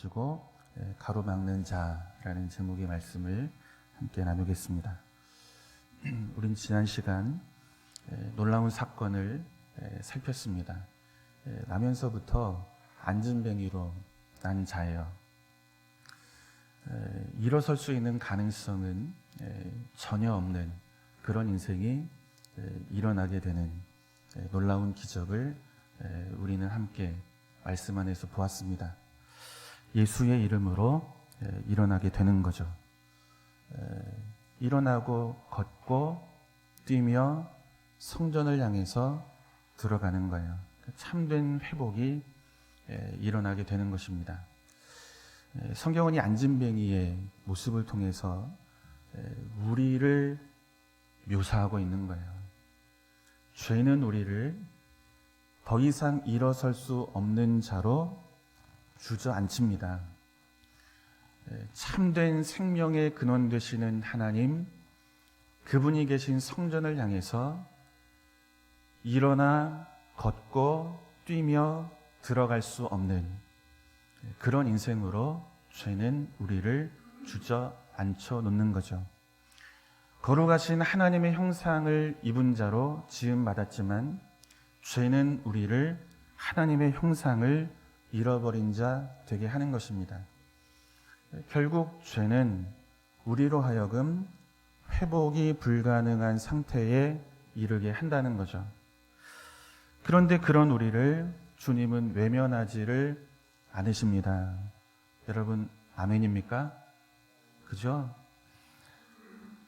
가지고 가로막는 자라는 제목의 말씀을 함께 나누겠습니다. 우린 지난 시간 놀라운 사건을 살폈습니다. 나면서부터 안진뱅이로 난 자예요. 일어설 수 있는 가능성은 전혀 없는 그런 인생이 일어나게 되는 놀라운 기적을 우리는 함께 말씀 안에서 보았습니다. 예수의 이름으로 일어나게 되는 거죠. 일어나고 걷고 뛰며 성전을 향해서 들어가는 거예요. 참된 회복이 일어나게 되는 것입니다. 성경은 이 안진뱅이의 모습을 통해서 우리를 묘사하고 있는 거예요. 죄는 우리를 더 이상 일어설 수 없는 자로 주저앉힙니다. 참된 생명의 근원 되시는 하나님, 그분이 계신 성전을 향해서 일어나 걷고 뛰며 들어갈 수 없는 그런 인생으로 죄는 우리를 주저앉혀 놓는 거죠. 거룩하신 하나님의 형상을 입은 자로 지음받았지만 죄는 우리를 하나님의 형상을 잃어버린 자 되게 하는 것입니다. 결국 죄는 우리로 하여금 회복이 불가능한 상태에 이르게 한다는 거죠. 그런데 그런 우리를 주님은 외면하지를 않으십니다. 여러분, 아멘입니까? 그죠?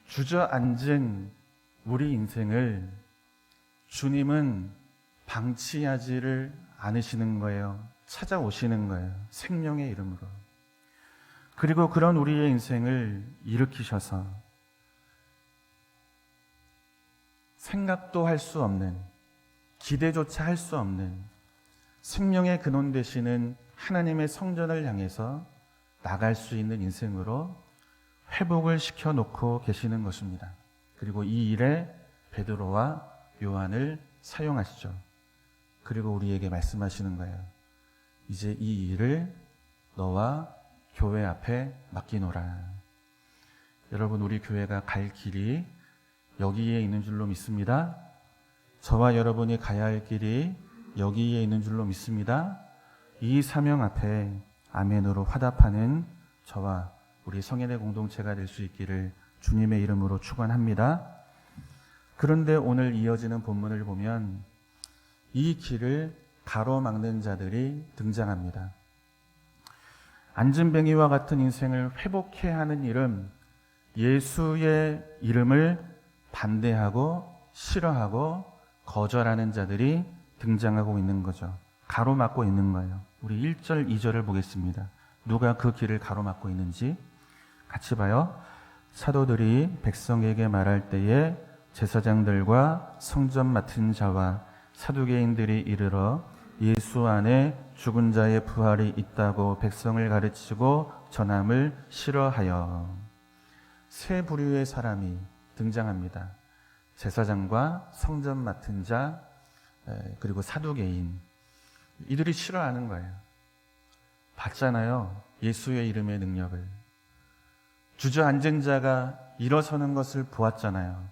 주저앉은 우리 인생을 주님은 방치하지를 않으시는 거예요. 찾아오시는 거예요. 생명의 이름으로. 그리고 그런 우리의 인생을 일으키셔서 생각도 할 수 없는, 기대조차 할 수 없는 생명의 근원 되시는 하나님의 성전을 향해서 나갈 수 있는 인생으로 회복을 시켜놓고 계시는 것입니다. 그리고 이 일에 베드로와 요한을 사용하시죠. 그리고 우리에게 말씀하시는 거예요. 이제 이 일을 너와 교회 앞에 맡기노라. 여러분, 우리 교회가 갈 길이 여기에 있는 줄로 믿습니다. 저와 여러분이 가야 할 길이 여기에 있는 줄로 믿습니다. 이 사명 앞에 아멘으로 화답하는 저와 우리 성인의 공동체가 될 수 있기를 주님의 이름으로 축원합니다. 그런데 오늘 이어지는 본문을 보면 이 길을 가로막는 자들이 등장합니다. 안진뱅이와 같은 인생을 회복해야 하는 이름, 예수의 이름을 반대하고 싫어하고 거절하는 자들이 등장하고 있는 거죠. 가로막고 있는 거예요. 우리 1절, 2절을 보겠습니다. 누가 그 길을 가로막고 있는지 같이 봐요. 사도들이 백성에게 말할 때에 제사장들과 성전 맡은 자와 사두개인들이 이르러 예수 안에 죽은 자의 부활이 있다고 백성을 가르치고 전함을 싫어하여. 세 부류의 사람이 등장합니다. 제사장과 성전 맡은 자, 그리고 사두개인. 이들이 싫어하는 거예요. 봤잖아요. 예수의 이름의 능력을. 주저앉은 자가 일어서는 것을 보았잖아요.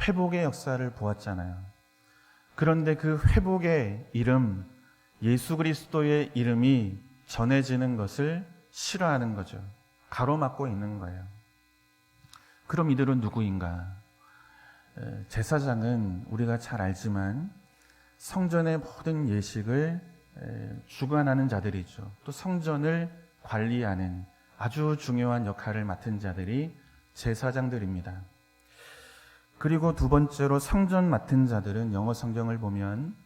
회복의 역사를 보았잖아요. 그런데 그 회복의 이름, 예수 그리스도의 이름이 전해지는 것을 싫어하는 거죠. 가로막고 있는 거예요. 그럼 이들은 누구인가? 제사장은 우리가 잘 알지만 성전의 모든 예식을 주관하는 자들이죠. 또 성전을 관리하는 아주 중요한 역할을 맡은 자들이 제사장들입니다. 그리고 두 번째로 성전 맡은 자들은 영어 성경을 보면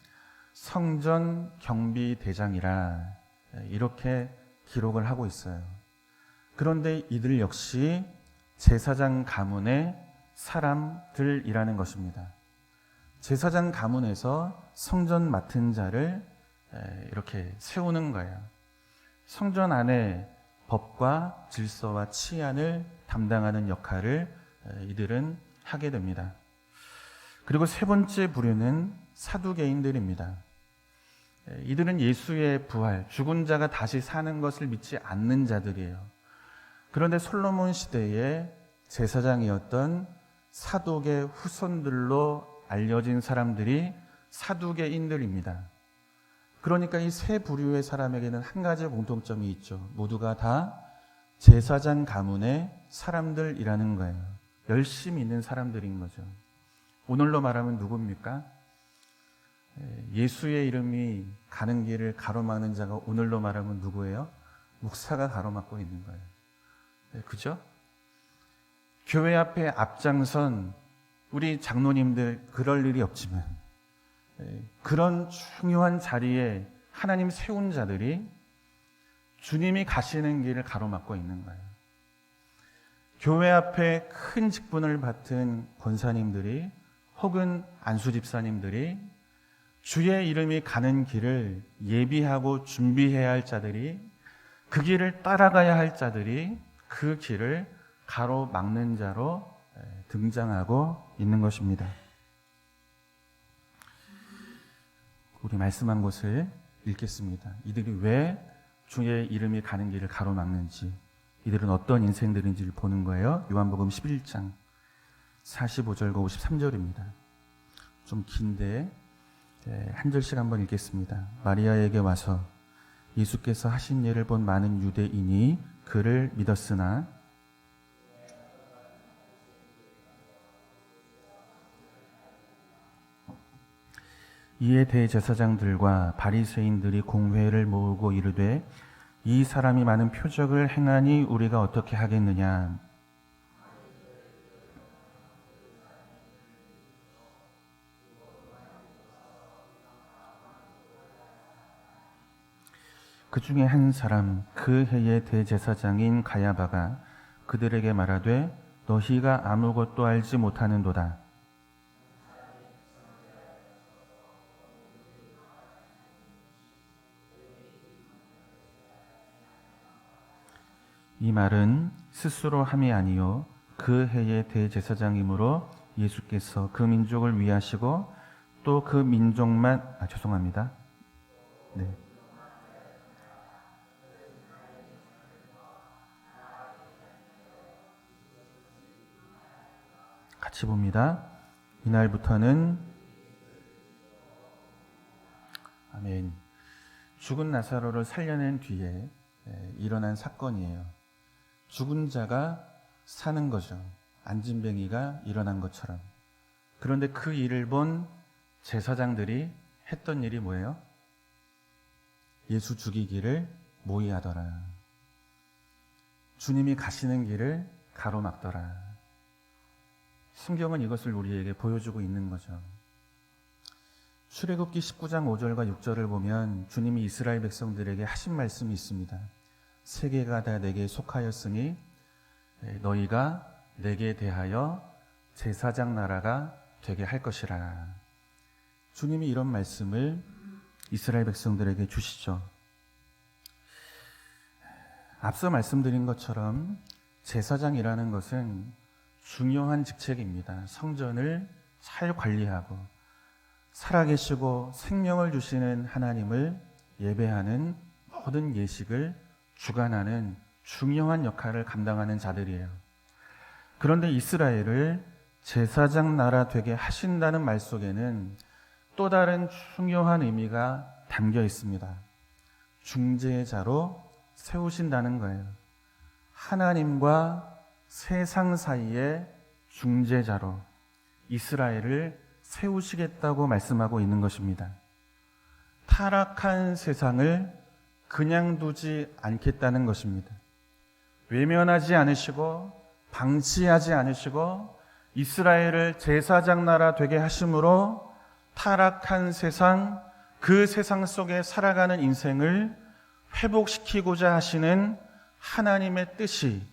성전 경비 대장이라 이렇게 기록을 하고 있어요. 그런데 이들 역시 제사장 가문의 사람들이라는 것입니다. 제사장 가문에서 성전 맡은 자를 이렇게 세우는 거예요. 성전 안에 법과 질서와 치안을 담당하는 역할을 이들은 하게 됩니다. 그리고 세 번째 부류는 사두개인들입니다. 이들은 예수의 부활, 죽은 자가 다시 사는 것을 믿지 않는 자들이에요. 그런데 솔로몬 시대에 제사장이었던 사독의 후손들로 알려진 사람들이 사두개인들입니다. 그러니까 이 세 부류의 사람에게는 한 가지 공통점이 있죠. 모두가 다 제사장 가문의 사람들이라는 거예요. 열심히 있는 사람들인 거죠. 오늘로 말하면 누굽니까? 예수의 이름이 가는 길을 가로막는 자가 오늘로 말하면 누구예요? 목사가 가로막고 있는 거예요. 그죠? 교회 앞에 앞장선 우리 장로님들 그럴 일이 없지만 그런 중요한 자리에 하나님 세운 자들이 주님이 가시는 길을 가로막고 있는 거예요. 교회 앞에 큰 직분을 맡은 권사님들이 혹은 안수 집사님들이 주의 이름이 가는 길을 예비하고 준비해야 할 자들이 그 길을 따라가야 할 자들이 그 길을 가로막는 자로 등장하고 있는 것입니다. 우리 말씀한 것을 읽겠습니다. 이들이 왜 주의 이름이 가는 길을 가로막는지, 이들은 어떤 인생들인지를 보는 거예요. 요한복음 11장 45절과 53절입니다. 좀 긴데 한 절씩 한번 읽겠습니다. 마리아에게 와서 예수께서 하신 예를 본 많은 유대인이 그를 믿었으나 이에 대제사장들과 바리새인들이 공회를 모으고 이르되 이 사람이 많은 표적을 행하니 우리가 어떻게 하겠느냐. 그 중에 한 사람 그 해의 대제사장인 가야바가 그들에게 말하되 너희가 아무것도 알지 못하는도다. 이 말은 스스로 함이 아니요 그 해의 대제사장이므로 예수께서 그 민족을 위하시고 또 그 민족만 죄송합니다. 네. 같이 봅니다. 이날부터는 아멘. 죽은 나사로를 살려낸 뒤에 일어난 사건이에요. 죽은 자가 사는 거죠. 안진뱅이가 일어난 것처럼. 그런데 그 일을 본 제사장들이 했던 일이 뭐예요? 예수 죽이기를 모의하더라. 주님이 가시는 길을 가로막더라. 성경은 이것을 우리에게 보여주고 있는 거죠. 출애굽기 19장 5절과 6절을 보면 주님이 이스라엘 백성들에게 하신 말씀이 있습니다. 세계가 다 내게 속하였으니 너희가 내게 대하여 제사장 나라가 되게 할 것이라. 주님이 이런 말씀을 이스라엘 백성들에게 주시죠. 앞서 말씀드린 것처럼 제사장이라는 것은 중요한 직책입니다. 성전을 잘 관리하고 살아계시고 생명을 주시는 하나님을 예배하는 모든 예식을 주관하는 중요한 역할을 감당하는 자들이에요. 그런데 이스라엘을 제사장 나라 되게 하신다는 말 속에는 또 다른 중요한 의미가 담겨 있습니다. 중재자로 세우신다는 거예요. 하나님과 세상 사이의 중재자로 이스라엘을 세우시겠다고 말씀하고 있는 것입니다. 타락한 세상을 그냥 두지 않겠다는 것입니다. 외면하지 않으시고 방치하지 않으시고 이스라엘을 제사장 나라 되게 하심으로 타락한 세상, 그 세상 속에 살아가는 인생을 회복시키고자 하시는 하나님의 뜻이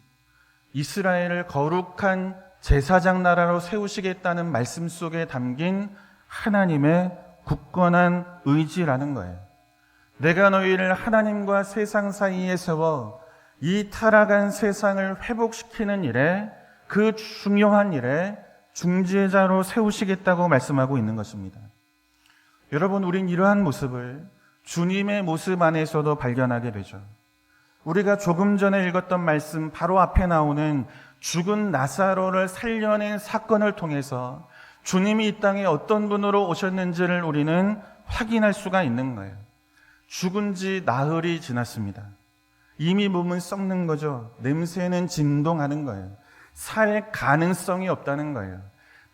이스라엘을 거룩한 제사장 나라로 세우시겠다는 말씀 속에 담긴 하나님의 굳건한 의지라는 거예요. 내가 너희를 하나님과 세상 사이에 세워 이 타락한 세상을 회복시키는 일에, 그 중요한 일에 중재자로 세우시겠다고 말씀하고 있는 것입니다. 여러분, 우린 이러한 모습을 주님의 모습 안에서도 발견하게 되죠. 우리가 조금 전에 읽었던 말씀 바로 앞에 나오는 죽은 나사로를 살려낸 사건을 통해서 주님이 이 땅에 어떤 분으로 오셨는지를 우리는 확인할 수가 있는 거예요. 죽은 지 나흘이 지났습니다. 이미 몸은 썩는 거죠. 냄새는 진동하는 거예요. 살 가능성이 없다는 거예요.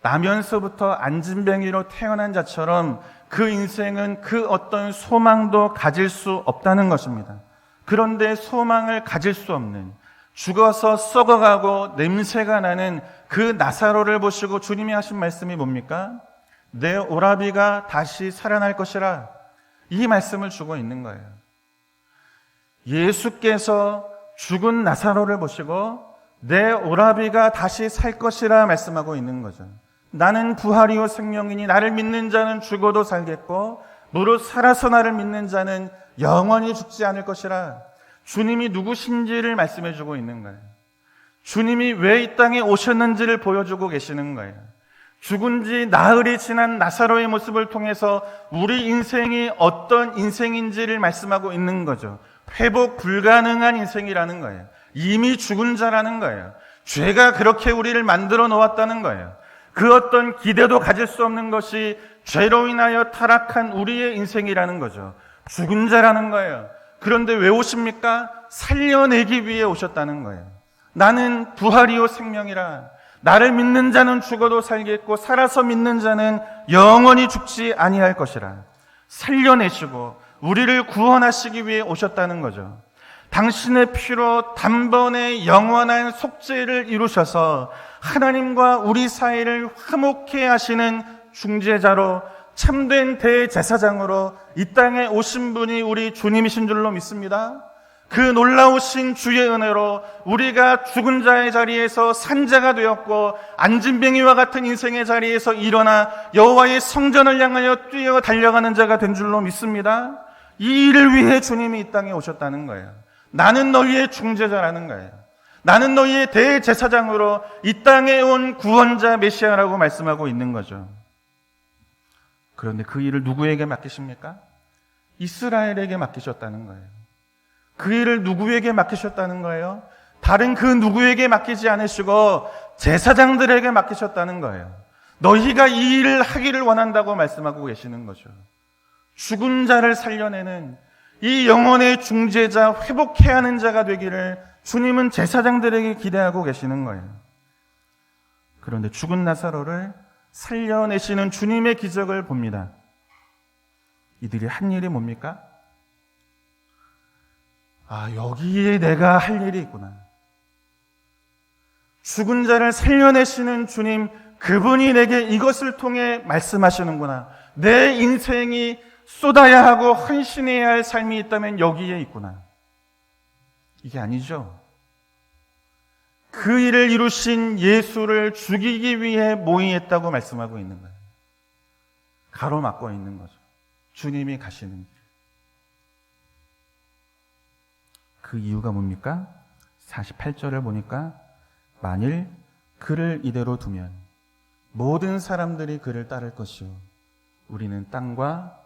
나면서부터 안진뱅이로 태어난 자처럼 그 인생은 그 어떤 소망도 가질 수 없다는 것입니다. 그런데 소망을 가질 수 없는, 죽어서 썩어가고 냄새가 나는 그 나사로를 보시고 주님이 하신 말씀이 뭡니까? 내 오라비가 다시 살아날 것이라, 이 말씀을 주고 있는 거예요. 예수께서 죽은 나사로를 보시고 내 오라비가 다시 살 것이라 말씀하고 있는 거죠. 나는 부활이요 생명이니 나를 믿는 자는 죽어도 살겠고 무릇 살아서 나를 믿는 자는 영원히 죽지 않을 것이라. 주님이 누구신지를 말씀해 주고 있는 거예요. 주님이 왜 이 땅에 오셨는지를 보여주고 계시는 거예요. 죽은 지 나흘이 지난 나사로의 모습을 통해서 우리 인생이 어떤 인생인지를 말씀하고 있는 거죠. 회복 불가능한 인생이라는 거예요. 이미 죽은 자라는 거예요. 죄가 그렇게 우리를 만들어 놓았다는 거예요. 그 어떤 기대도 가질 수 없는 것이 죄로 인하여 타락한 우리의 인생이라는 거죠. 죽은 자라는 거예요. 그런데 왜 오십니까? 살려내기 위해 오셨다는 거예요. 나는 부활이요 생명이라. 나를 믿는 자는 죽어도 살겠고 살아서 믿는 자는 영원히 죽지 아니할 것이라. 살려내시고 우리를 구원하시기 위해 오셨다는 거죠. 당신의 피로 단번에 영원한 속죄를 이루셔서 하나님과 우리 사이를 화목해 하시는 중재자로, 참된 대제사장으로 이 땅에 오신 분이 우리 주님이신 줄로 믿습니다. 그 놀라우신 주의 은혜로 우리가 죽은 자의 자리에서 산자가 되었고 안진뱅이와 같은 인생의 자리에서 일어나 여호와의 성전을 향하여 뛰어 달려가는 자가 된 줄로 믿습니다. 이 일을 위해 주님이 이 땅에 오셨다는 거예요. 나는 너희의 중재자라는 거예요. 나는 너희의 대제사장으로 이 땅에 온 구원자 메시아라고 말씀하고 있는 거죠. 그런데 그 일을 누구에게 맡기십니까? 이스라엘에게 맡기셨다는 거예요. 그 일을 누구에게 맡기셨다는 거예요? 다른 그 누구에게 맡기지 않으시고 제사장들에게 맡기셨다는 거예요. 너희가 이 일을 하기를 원한다고 말씀하고 계시는 거죠. 죽은 자를 살려내는 이 영혼의 중재자, 회복해야 하는 자가 되기를 주님은 제사장들에게 기대하고 계시는 거예요. 그런데 죽은 나사로를 살려내시는 주님의 기적을 봅니다. 이들이 한 일이 뭡니까? 여기에 내가 할 일이 있구나. 죽은 자를 살려내시는 주님, 그분이 내게 이것을 통해 말씀하시는구나. 내 인생이 쏟아야 하고 헌신해야 할 삶이 있다면 여기에 있구나. 이게 아니죠. 그 일을 이루신 예수를 죽이기 위해 모의했다고 말씀하고 있는 거예요. 가로막고 있는 거죠. 주님이 가시는 길. 그 이유가 뭡니까? 48절을 보니까 만일 그를 이대로 두면 모든 사람들이 그를 따를 것이요 우리는 땅과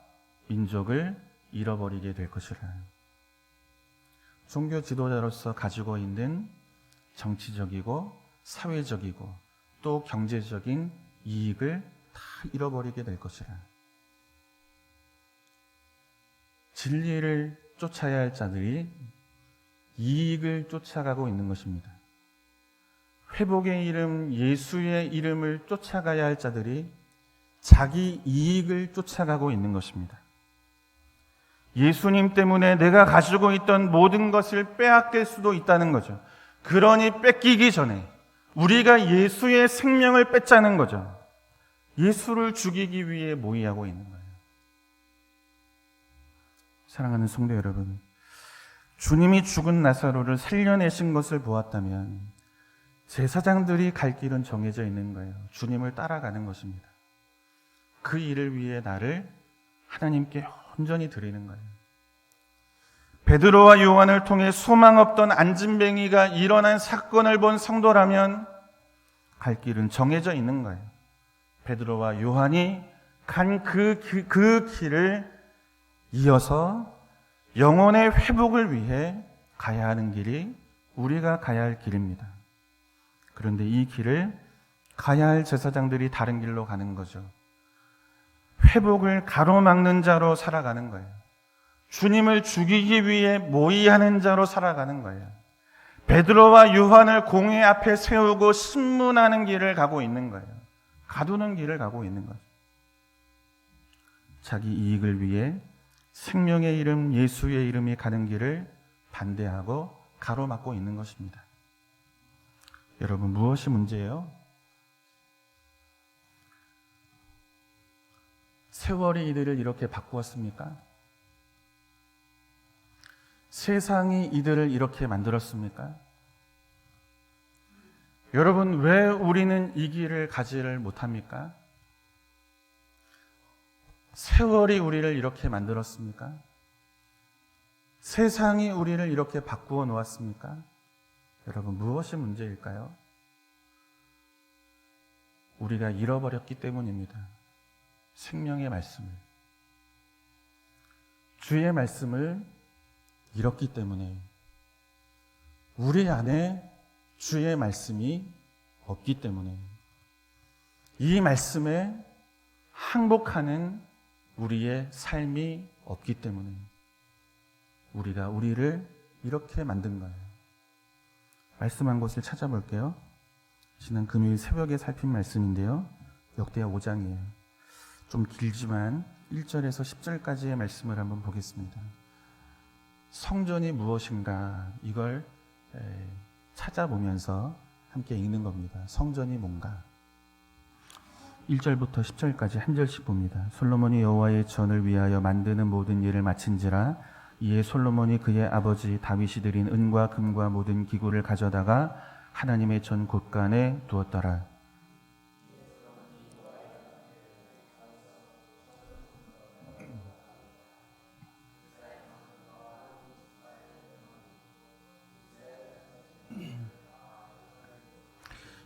민족을 잃어버리게 될 것이라. 종교 지도자로서 가지고 있는 정치적이고 사회적이고 또 경제적인 이익을 다 잃어버리게 될 것이라. 진리를 쫓아야 할 자들이 이익을 쫓아가고 있는 것입니다. 회복의 이름, 예수의 이름을 쫓아가야 할 자들이 자기 이익을 쫓아가고 있는 것입니다. 예수님 때문에 내가 가지고 있던 모든 것을 빼앗길 수도 있다는 거죠. 그러니 뺏기기 전에 우리가 예수의 생명을 뺏자는 거죠. 예수를 죽이기 위해 모의하고 있는 거예요. 사랑하는 성도 여러분, 주님이 죽은 나사로를 살려내신 것을 보았다면 제사장들이 갈 길은 정해져 있는 거예요. 주님을 따라가는 것입니다. 그 일을 위해 나를 하나님께 온전히 드리는 거예요. 베드로와 요한을 통해 소망 없던 안진뱅이가 일어난 사건을 본 성도라면 갈 길은 정해져 있는 거예요. 베드로와 요한이 간 그 길을 이어서 영혼의 회복을 위해 가야 하는 길이 우리가 가야 할 길입니다. 그런데 이 길을 가야 할 제사장들이 다른 길로 가는 거죠. 회복을 가로막는 자로 살아가는 거예요. 주님을 죽이기 위해 모의하는 자로 살아가는 거예요. 베드로와 요한을 공회 앞에 세우고 신문하는 길을 가고 있는 거예요. 가두는 길을 가고 있는 거죠. 자기 이익을 위해 생명의 이름 예수의 이름이 가는 길을 반대하고 가로막고 있는 것입니다. 여러분, 무엇이 문제예요? 세월이 이들을 이렇게 바꾸었습니까? 세상이 이들을 이렇게 만들었습니까? 여러분, 왜 우리는 이 길을 가지를 못합니까? 세월이 우리를 이렇게 만들었습니까? 세상이 우리를 이렇게 바꾸어 놓았습니까? 여러분, 무엇이 문제일까요? 우리가 잃어버렸기 때문입니다. 생명의 말씀을. 주의 말씀을 잃었기 때문에 우리 안에 주의 말씀이 없기 때문에 이 말씀에 항복하는 우리의 삶이 없기 때문에 우리가 우리를 이렇게 만든 거예요. 말씀한 곳을 찾아볼게요. 지난 금요일 새벽에 살핀 말씀인데요. 역대하 5장이에요. 좀 길지만 1절에서 10절까지의 말씀을 한번 보겠습니다. 성전이 무엇인가 이걸 찾아보면서 함께 읽는 겁니다. 성전이 뭔가. 1절부터 10절까지 한 절씩 봅니다. 솔로몬이 여호와의 전을 위하여 만드는 모든 일을 마친지라. 이에 솔로몬이 그의 아버지 다윗이 드린 은과 금과 모든 기구를 가져다가 하나님의 전 곳간에 두었더라.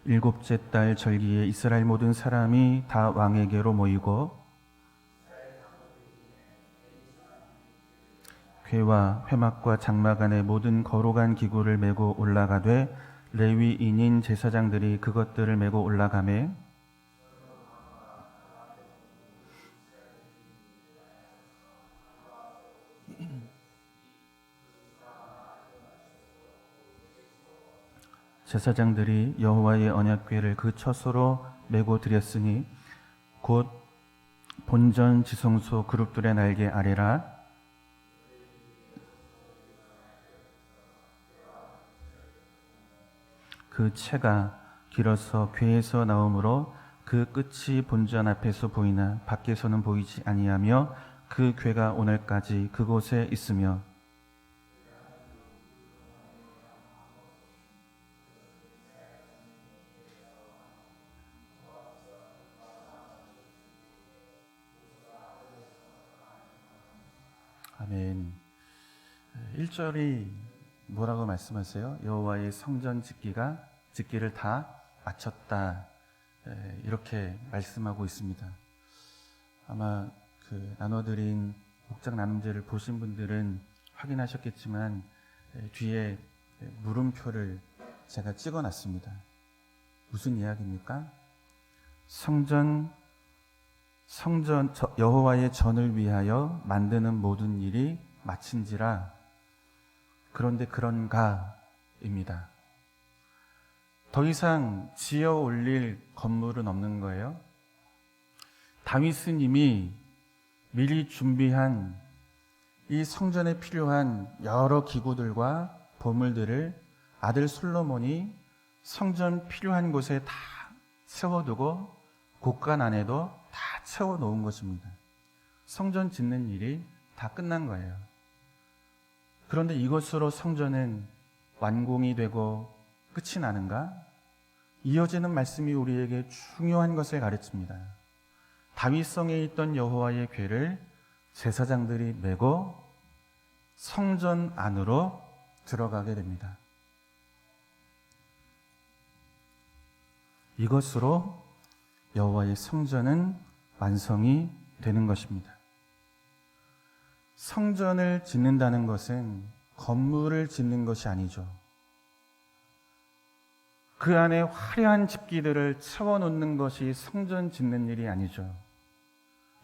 일곱째 달 절기에 이스라엘 모든 사람이 다 왕에게로 모이고 궤와 회막과 장막 안에 모든 거룩한 기구를 메고 올라가되 레위인인 제사장들이 그것들을 메고 올라가매 제사장들이 여호와의 언약궤를 그 처소로 메고 드렸으니 곧 본전 지성소 그룹들의 날개 아래라. 그 채가 길어서 궤에서 나오므로 그 끝이 본전 앞에서 보이나 밖에서는 보이지 아니하며 그 궤가 오늘까지 그곳에 있으며 아멘. 1절이 뭐라고 말씀하세요? 여호와의 성전 짓기를 다 마쳤다. 이렇게 말씀하고 있습니다. 아마 그 나눠드린 목장 나눔제를 보신 분들은 확인하셨겠지만 뒤에 물음표를 제가 찍어놨습니다. 무슨 이야기입니까? 여호와의 전을 위하여 만드는 모든 일이 마친지라. 그런데 그런가입니다. 더 이상 지어 올릴 건물은 없는 거예요. 다윗은 이미 미리 준비한 이 성전에 필요한 여러 기구들과 보물들을 아들 솔로몬이 성전 필요한 곳에 다 세워두고 곳간 안에도 다 채워놓은 것입니다. 성전 짓는 일이 다 끝난 거예요. 그런데 이것으로 성전은 완공이 되고 끝이 나는가? 이어지는 말씀이 우리에게 중요한 것을 가르칩니다. 다윗성에 있던 여호와의 궤를 제사장들이 메고 성전 안으로 들어가게 됩니다. 이것으로 여호와의 성전은 완성이 되는 것입니다. 성전을 짓는다는 것은 건물을 짓는 것이 아니죠. 그 안에 화려한 집기들을 채워놓는 것이 성전 짓는 일이 아니죠.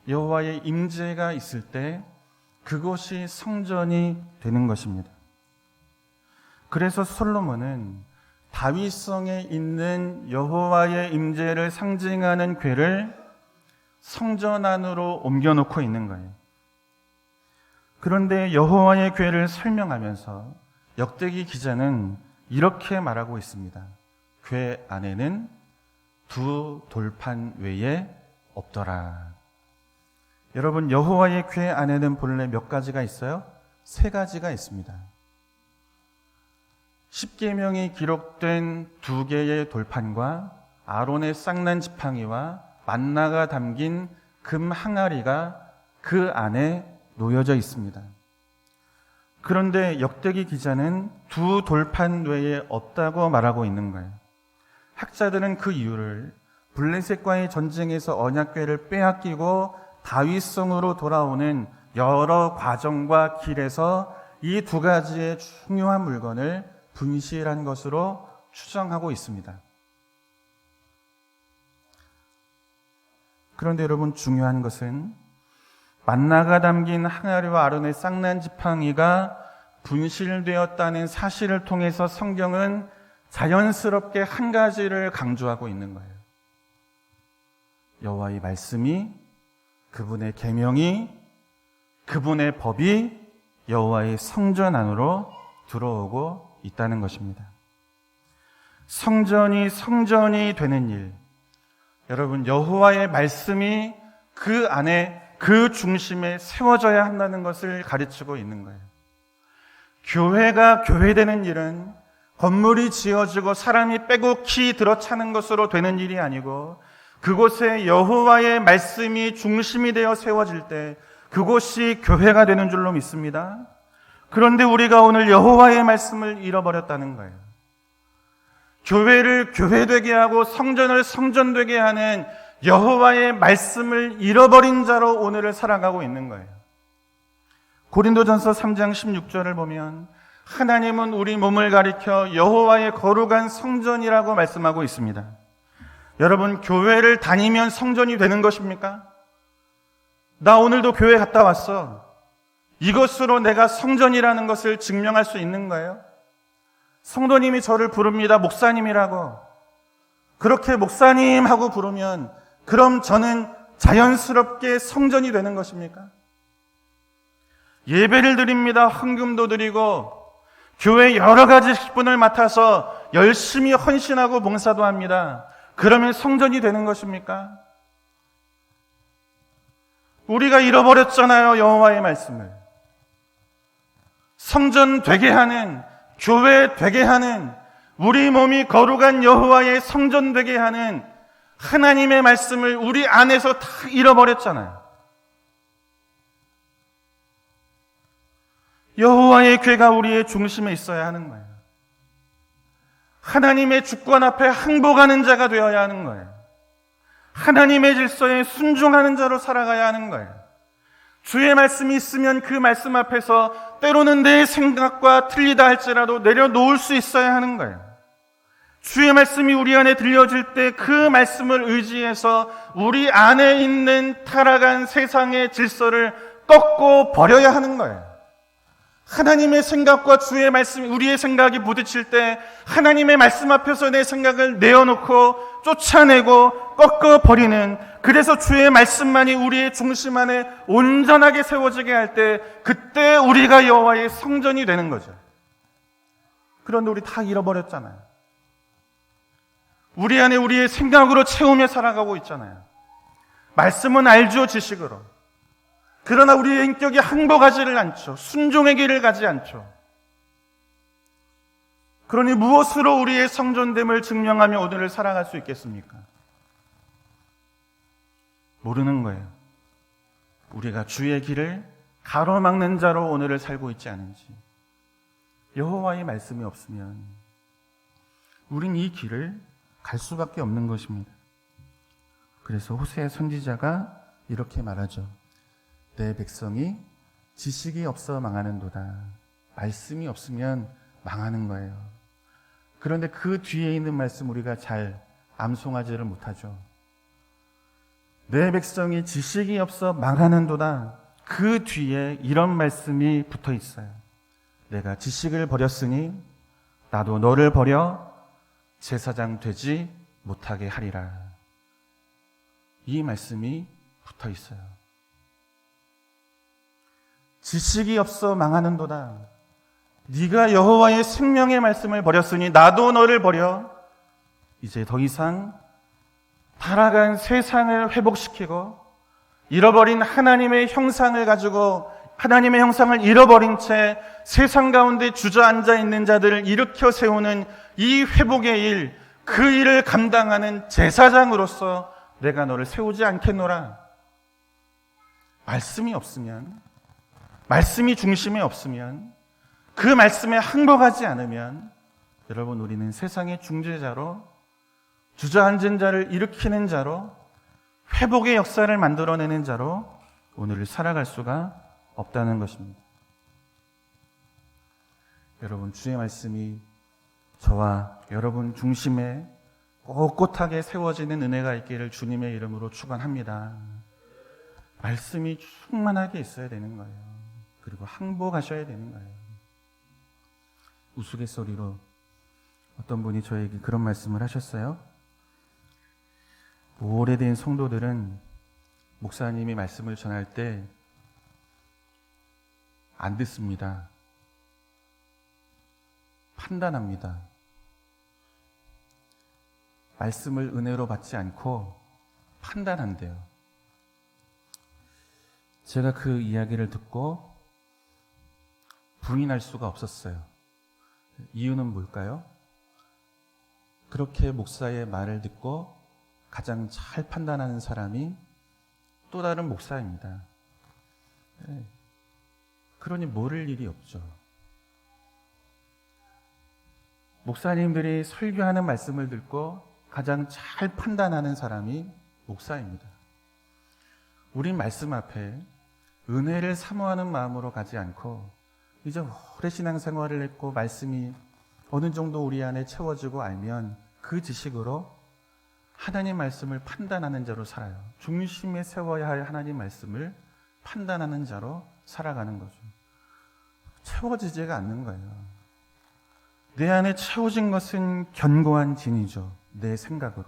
여호와의 임재가 있을 때 그것이 성전이 되는 것입니다. 그래서 솔로몬은 다윗성에 있는 여호와의 임재를 상징하는 궤를 성전 안으로 옮겨놓고 있는 거예요. 그런데 여호와의 궤를 설명하면서 역대기 기자는 이렇게 말하고 있습니다. 궤 안에는 두 돌판 외에 없더라. 여러분, 여호와의 궤 안에는 본래 몇 가지가 있어요? 세 가지가 있습니다. 십계명이 기록된 두 개의 돌판과 아론의 쌍난 지팡이와 만나가 담긴 금 항아리가 그 안에 놓여져 있습니다. 그런데 역대기 기자는 두 돌판 외에 없다고 말하고 있는 거예요. 학자들은 그 이유를 블레셋과의 전쟁에서 언약궤를 빼앗기고 다윗성으로 돌아오는 여러 과정과 길에서 이 두 가지의 중요한 물건을 분실한 것으로 추정하고 있습니다. 그런데 여러분, 중요한 것은 만나가 담긴 항아리와 아론의 쌍난 지팡이가 분실되었다는 사실을 통해서 성경은 자연스럽게 한 가지를 강조하고 있는 거예요. 여호와의 말씀이, 그분의 계명이, 그분의 법이 여호와의 성전 안으로 들어오고 있다는 것입니다. 성전이 되는 일, 여러분, 여호와의 말씀이 그 안에, 그 중심에 세워져야 한다는 것을 가르치고 있는 거예요. 교회가 교회되는 일은 건물이 지어지고 사람이 빼곡히 들어차는 것으로 되는 일이 아니고, 그곳에 여호와의 말씀이 중심이 되어 세워질 때 그곳이 교회가 되는 줄로 믿습니다. 그런데 우리가 오늘 여호와의 말씀을 잃어버렸다는 거예요. 교회를 교회되게 하고 성전을 성전되게 하는 여호와의 말씀을 잃어버린 자로 오늘을 살아가고 있는 거예요. 고린도전서 3장 16절을 보면 하나님은 우리 몸을 가리켜 여호와의 거룩한 성전이라고 말씀하고 있습니다. 여러분, 교회를 다니면 성전이 되는 것입니까? 나 오늘도 교회 갔다 왔어. 이것으로 내가 성전이라는 것을 증명할 수 있는 거예요? 성도님이 저를 부릅니다. 목사님이라고. 그렇게 목사님 하고 부르면 그럼 저는 자연스럽게 성전이 되는 것입니까? 예배를 드립니다. 헌금도 드리고 교회 여러 가지 직분을 맡아서 열심히 헌신하고 봉사도 합니다. 그러면 성전이 되는 것입니까? 우리가 잃어버렸잖아요, 여호와의 말씀을. 성전 되게 하는, 교회 되게 하는, 우리 몸이 거룩한 여호와의 성전 되게 하는 하나님의 말씀을 우리 안에서 다 잃어버렸잖아요. 여호와의 궤가 우리의 중심에 있어야 하는 거예요. 하나님의 주권 앞에 항복하는 자가 되어야 하는 거예요. 하나님의 질서에 순종하는 자로 살아가야 하는 거예요. 주의 말씀이 있으면 그 말씀 앞에서 때로는 내 생각과 틀리다 할지라도 내려놓을 수 있어야 하는 거예요. 주의 말씀이 우리 안에 들려질 때 그 말씀을 의지해서 우리 안에 있는 타락한 세상의 질서를 꺾고 버려야 하는 거예요. 하나님의 생각과 주의 말씀이 우리의 생각이 부딪힐 때 하나님의 말씀 앞에서 내 생각을 내어놓고 쫓아내고 꺾어버리는, 그래서 주의 말씀만이 우리의 중심 안에 온전하게 세워지게 할 때 그때 우리가 여호와의 성전이 되는 거죠. 그런데 우리 다 잃어버렸잖아요. 우리 안에 우리의 생각으로 채우며 살아가고 있잖아요. 말씀은 알죠, 지식으로. 그러나 우리의 인격이 항복하지를 않죠. 순종의 길을 가지 않죠. 그러니 무엇으로 우리의 성전됨을 증명하며 오늘을 살아갈 수 있겠습니까? 모르는 거예요. 우리가 주의 길을 가로막는 자로 오늘을 살고 있지 않은지. 여호와의 말씀이 없으면 우린 이 길을 갈 수밖에 없는 것입니다. 그래서 호세 선지자가 이렇게 말하죠. 내 백성이 지식이 없어 망하는도다. 말씀이 없으면 망하는 거예요. 그런데 그 뒤에 있는 말씀 우리가 잘 암송하지를 못하죠. 내 백성이 지식이 없어 망하는도다. 그 뒤에 이런 말씀이 붙어 있어요. 내가 지식을 버렸으니 나도 너를 버려 제사장 되지 못하게 하리라. 이 말씀이 붙어 있어요. 지식이 없어 망하는도다. 네가 여호와의 생명의 말씀을 버렸으니 나도 너를 버려 이제 더 이상 타락한 세상을 회복시키고 잃어버린 하나님의 형상을 가지고 하나님의 형상을 잃어버린 채 세상 가운데 주저앉아 있는 자들을 일으켜 세우는 이 회복의 일, 그 일을 감당하는 제사장으로서 내가 너를 세우지 않겠노라. 말씀이 없으면, 말씀이 중심에 없으면, 그 말씀에 항복하지 않으면 여러분 우리는 세상의 중재자로, 주저앉은 자를 일으키는 자로, 회복의 역사를 만들어내는 자로 오늘을 살아갈 수가 없다는 것입니다. 여러분, 주의 말씀이 저와 여러분 중심에 꼿꼿하게 세워지는 은혜가 있기를 주님의 이름으로 축원합니다. 말씀이 충만하게 있어야 되는 거예요. 그리고 항복하셔야 되는 거예요. 우스갯소리로 어떤 분이 저에게 그런 말씀을 하셨어요. 오래된 성도들은 목사님이 말씀을 전할 때 안 듣습니다. 판단합니다. 말씀을 은혜로 받지 않고 판단한대요. 제가 그 이야기를 듣고 부인할 수가 없었어요. 이유는 뭘까요? 그렇게 목사의 말을 듣고 가장 잘 판단하는 사람이 또 다른 목사입니다. 그러니 모를 일이 없죠. 목사님들이 설교하는 말씀을 듣고 가장 잘 판단하는 사람이 목사입니다. 우린 말씀 앞에 은혜를 사모하는 마음으로 가지 않고 이제 오래 신앙생활을 했고 말씀이 어느 정도 우리 안에 채워지고 알면 그 지식으로 하나님 말씀을 판단하는 자로 살아요. 중심에 세워야 할 하나님 말씀을 판단하는 자로 살아가는 거죠. 채워지지가 않는 거예요. 내 안에 채워진 것은 견고한 진이죠. 내 생각으로.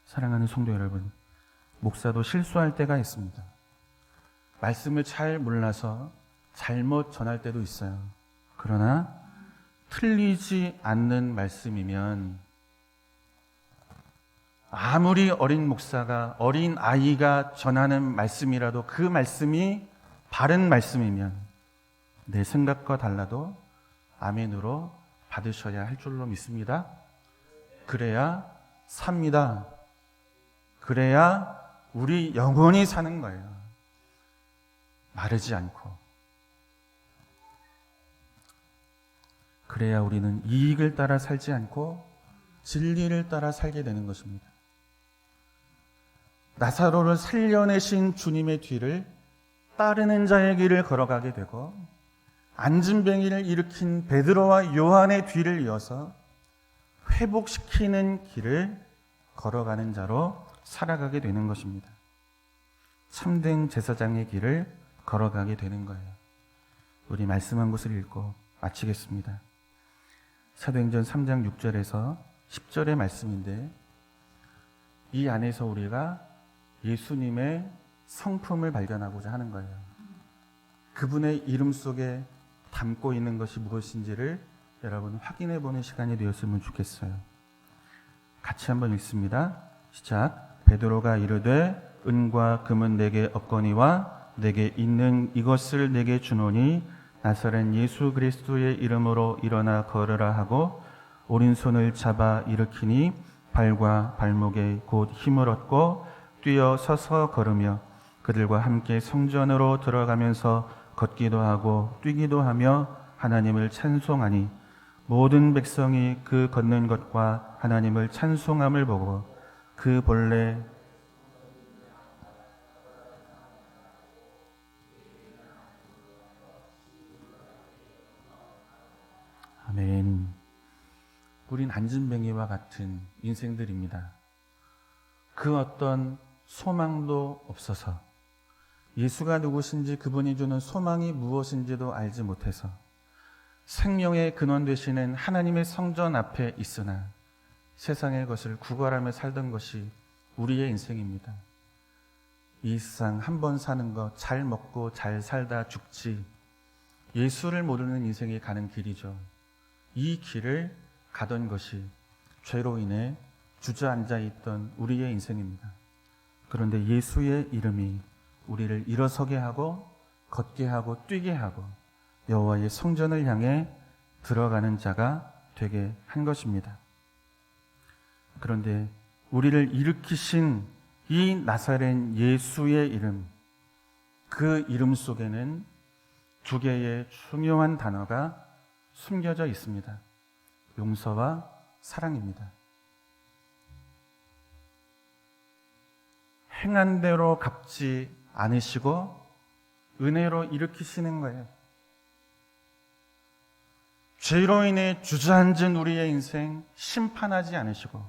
사랑하는 성도 여러분, 목사도 실수할 때가 있습니다. 말씀을 잘 몰라서 잘못 전할 때도 있어요. 그러나 틀리지 않는 말씀이면 아무리 어린 목사가, 어린 아이가 전하는 말씀이라도 그 말씀이 바른 말씀이면 내 생각과 달라도 아멘으로 받으셔야 할 줄로 믿습니다. 그래야 삽니다. 그래야 우리 영원히 사는 거예요. 마르지 않고. 그래야 우리는 이익을 따라 살지 않고 진리를 따라 살게 되는 것입니다. 나사로를 살려내신 주님의 뒤를 따르는 자의 길을 걸어가게 되고 안진뱅이를 일으킨 베드로와 요한의 뒤를 이어서 회복시키는 길을 걸어가는 자로 살아가게 되는 것입니다. 참된 제사장의 길을 걸어가게 되는 거예요. 우리 말씀 한 곳을 읽고 마치겠습니다. 사도행전 3장 6절에서 10절의 말씀인데 이 안에서 우리가 예수님의 성품을 발견하고자 하는 거예요. 그분의 이름 속에 담고 있는 것이 무엇인지를 여러분 확인해 보는 시간이 되었으면 좋겠어요. 같이 한번 읽습니다. 시작. 베드로가 이르되 은과 금은 내게 없거니와 내게 있는 이것을 내게 주노니 나사렛 예수 그리스도의 이름으로 일어나 걸으라 하고 오른손을 잡아 일으키니 발과 발목에 곧 힘을 얻고 뛰어 서서 걸으며 그들과 함께 성전으로 들어가면서 걷기도 하고 뛰기도 하며 하나님을 찬송하니 모든 백성이 그 걷는 것과 하나님을 찬송함을 보고 그 본래 아멘. 우린 안진뱅이와 같은 인생들입니다. 그 어떤 소망도 없어서, 예수가 누구신지 그분이 주는 소망이 무엇인지도 알지 못해서 생명의 근원 되시는 하나님의 성전 앞에 있으나 세상의 것을 구걸하며 살던 것이 우리의 인생입니다. 이 세상 한 번 사는 것, 잘 먹고 잘 살다 죽지, 예수를 모르는 인생이 가는 길이죠. 이 길을 가던 것이 죄로 인해 주저앉아 있던 우리의 인생입니다. 그런데 예수의 이름이 우리를 일어서게 하고 걷게 하고 뛰게 하고 여호와의 성전을 향해 들어가는 자가 되게 한 것입니다. 그런데 우리를 일으키신 이 나사렛 예수의 이름, 그 이름 속에는 두 개의 중요한 단어가 숨겨져 있습니다. 용서와 사랑입니다. 행한 대로 갚지 않으시고 은혜로 일으키시는 거예요. 죄로 인해 주저앉은 우리의 인생 심판하지 않으시고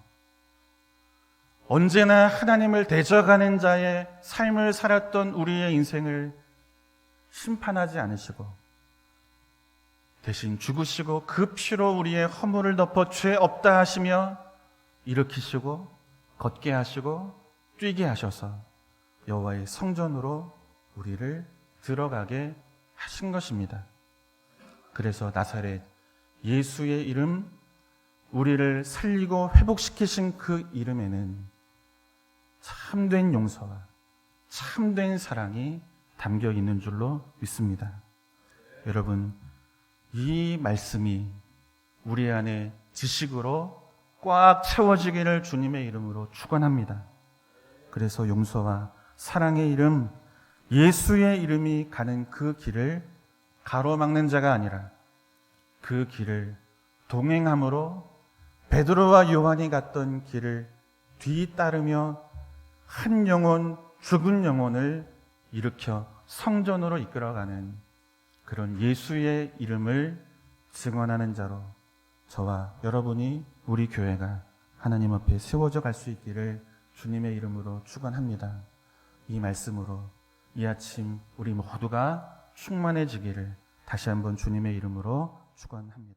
언제나 하나님을 대적하는 자의 삶을 살았던 우리의 인생을 심판하지 않으시고 대신 죽으시고 그 피로 우리의 허물을 덮어 죄 없다 하시며 일으키시고 걷게 하시고 뛰게 하셔서 여호와의 성전으로 우리를 들어가게 하신 것입니다. 그래서 나사렛 예수의 이름, 우리를 살리고 회복시키신 그 이름에는 참된 용서와 참된 사랑이 담겨 있는 줄로 믿습니다. 여러분, 이 말씀이 우리 안에 지식으로 꽉 채워지기를 주님의 이름으로 축원합니다. 그래서 용서와 사랑의 이름, 예수의 이름이 가는 그 길을 가로막는 자가 아니라 그 길을 동행함으로 베드로와 요한이 갔던 길을 뒤따르며 한 영혼, 죽은 영혼을 일으켜 성전으로 이끌어가는 그런 예수의 이름을 증언하는 자로 저와 여러분이, 우리 교회가 하나님 앞에 세워져 갈 수 있기를 주님의 이름으로 축원합니다. 이 말씀으로 이 아침 우리 모두가 충만해지기를 다시 한번 주님의 이름으로 축원합니다.